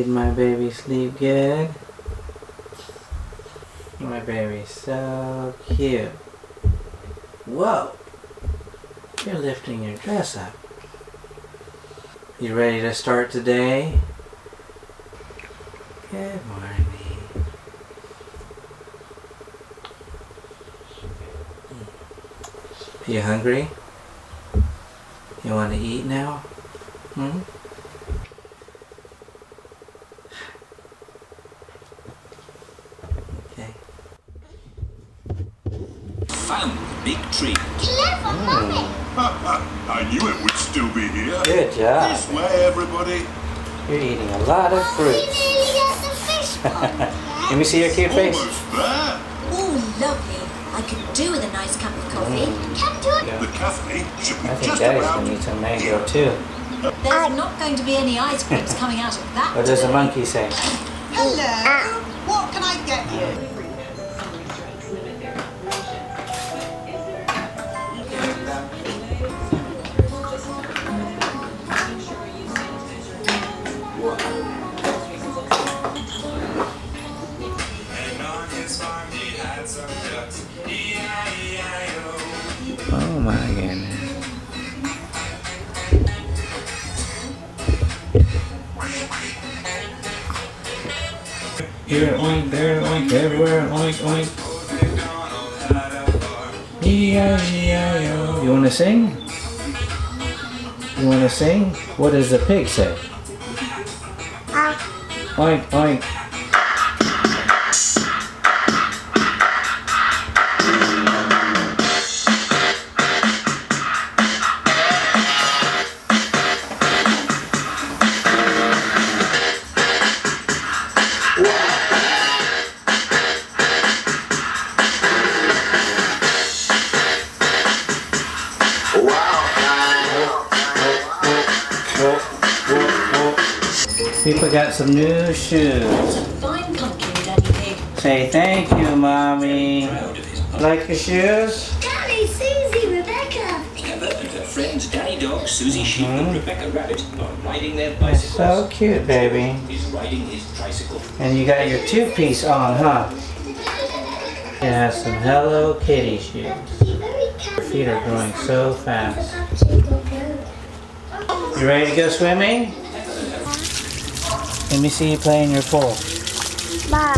Did my baby sleep good? My baby's so cute. Whoa! You're lifting your dress up. You ready to start today? Good morning. You hungry? You want to eat now? Okay. Found the big tree. Clever, Mummy. I knew it would still be here. Good job. This way, everybody. You're eating a lot of We fruit. nearly got the fish pond. Let me see your cute face. Almost there. Oh, lovely. I could do with a nice cup of coffee. Can do it. Yeah. The cafe should be I think just Daddy's about gonna need some mango too. There's not going to be any ice creams coming out of that. What does the monkey say? Hello. What can I get you? Oh my goodness. Here oink, there oink, everywhere oink oink. E-I-E-I-O. You wanna sing? You wanna sing? What does the pig say? Oink oink. People got some new shoes. Fine pumpkin, Daddy Pig. Say thank you, Mommy. Proud of his Like your shoes? Daddy, Susie, Rebecca. Pepper and her friends Danny Dog, Susie Sheep and Rebecca Rabbit are riding their That's so bicycles. cute, baby. He's riding his tricycle. And you got your two-piece on, huh? It has some Hello Kitty shoes. Be very Your careful. feet are growing so fast. Actually, go good. You ready to go swimming? Let me see you play in your pool. Bye.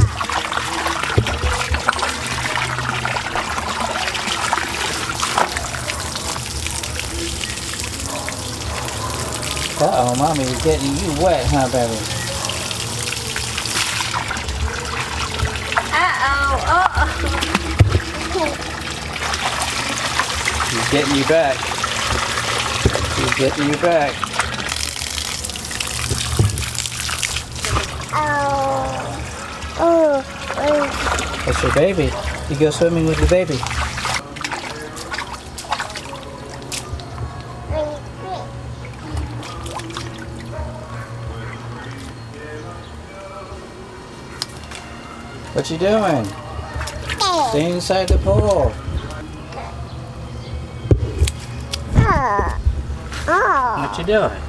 Uh-oh, Mommy is getting you wet, huh, baby? She's getting you back. She's getting you back. That's your baby. You go swimming with your baby. What you doing? Stay inside the pool. What you doing?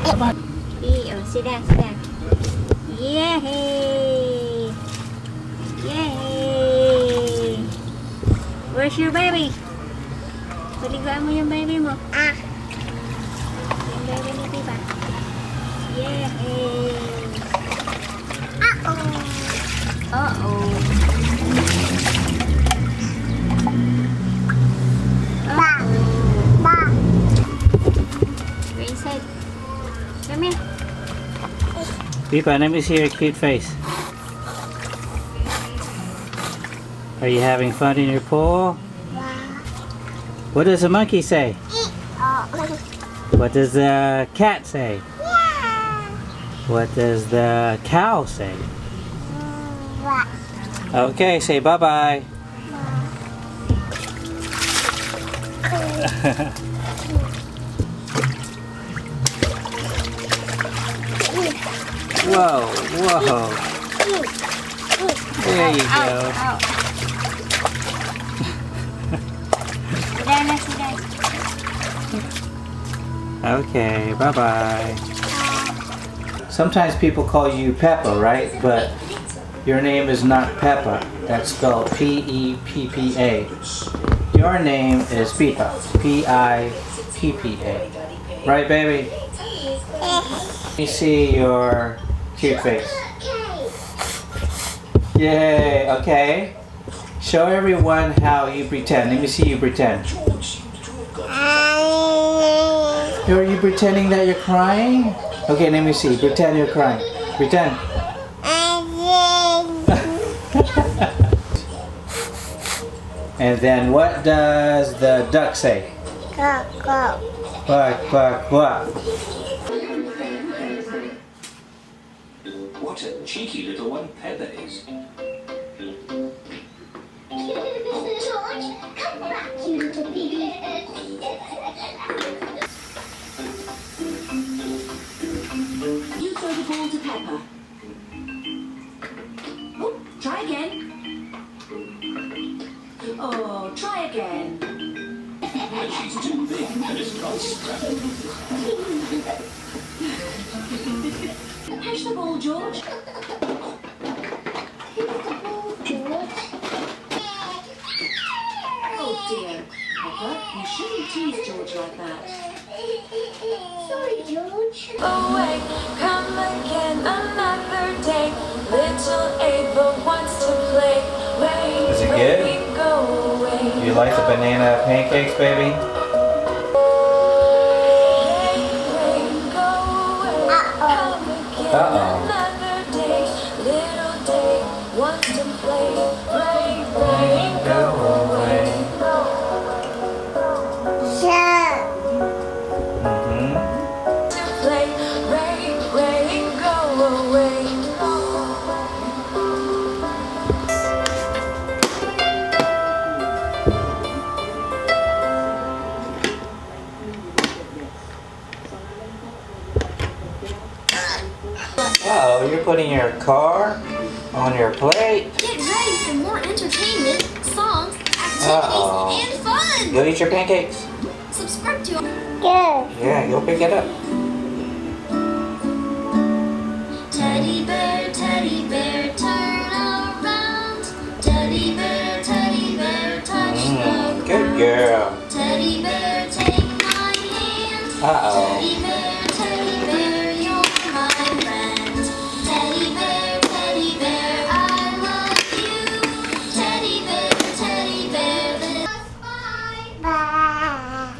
Come on. Sit down, sit down. Yay! Yay! Where's your baby? Paligaan mo yung baby mo. Yung baby ni Tiba. Yay! Uh-oh. Uh-oh. Go inside. Come here. Pipa, let me see your cute face. Are you having fun in your pool? What does the monkey say? What does the cat say? What does the cow say? Okay, say bye-bye. Whoa, whoa. There you go. Okay, bye-bye. Sometimes people call you Peppa, right? But your name is not Peppa. That's spelled P-E-P-P-A. Your name is Pippa. P-I-P-P-A. Right, baby? Let me see your cute face. Yay, okay. Show everyone how you pretend. Let me see you pretend. Are you pretending that you're crying? Okay, let me see. Pretend you're crying. Pretend. And then what does the duck say? Quack, quack, quack. What a cheeky little one Peppa is. George, come back, you little piggy. You throw the ball to Peppa. Oh, try again. Oh, try again. But she's too big and it's not scrapping. Catch the ball, George. Oh dear. Peppa, you shouldn't tease George like that. Sorry, George. Away, come again another day. Little Ava wants to play. Rain, Is it good? rain, go away. You like the banana pancakes, baby? Rain, rain, go away. Come again another day. Little day wants to play. Rain, rain, go away. To play. Rain, rain, go away. Oh, you're putting your car on your plate? Get ready for more entertainment, songs, activities, Uh-oh. and fun. Go eat your pancakes. Subscribe to Yeah, you'll pick it up. Teddy bear, turn around. Teddy bear, touch the Good girl. Teddy bear, take my hand. Uh-oh. Teddy bear, you're my friend. Teddy bear, I love you. Teddy bear, bye.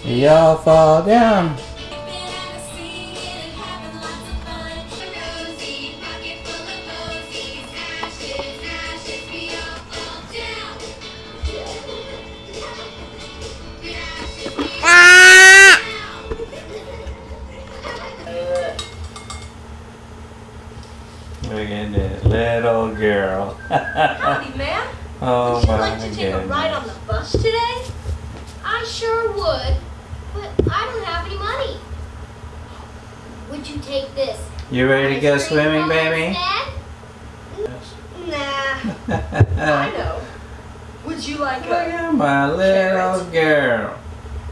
Y'all fall down. Look at this little girl. Howdy, ma'am. Oh Would you my like to take a ride goodness. on the bus today? I sure would, but I don't have any money. Would you take this? You ready to go ice cream swimming, cone baby? instead? Nah, I know. Would you like Look a... at my little girl.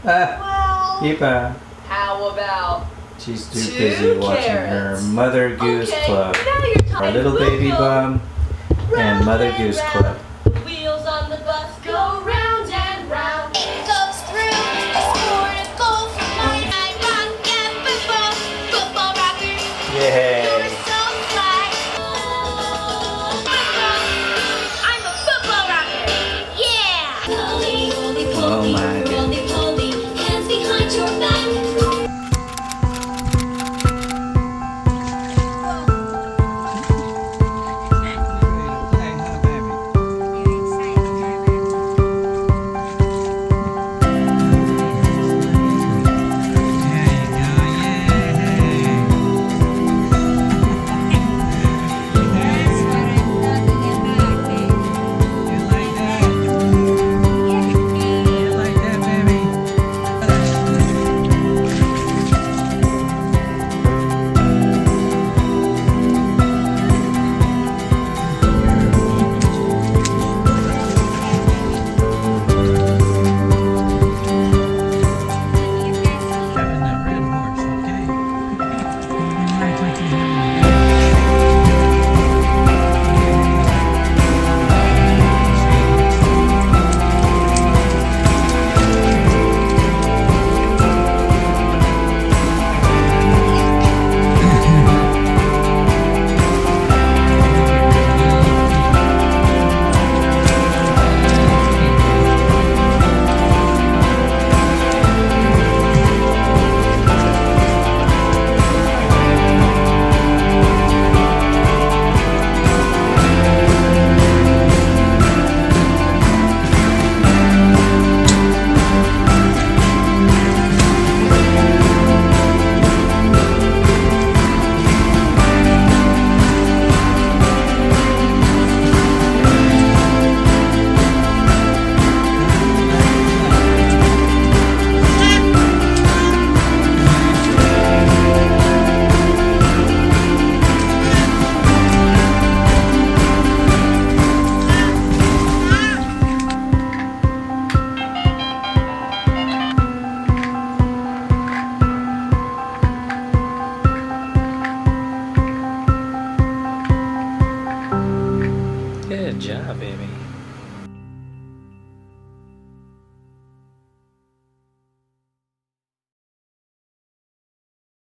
Well, Keepa. how about... She's too 2 busy watching carrots. her Mother Goose Okay, Club. now you're talking. Our little baby bum and Mother Goose Club. The wheels on the bus go round and round. It goes through a score of goals for my rock and football rocker. Yay. You're so fly. I'm a football rocker. Yeah. Oh my goodness. Roly-poly, hands behind your back. You like Good job, baby.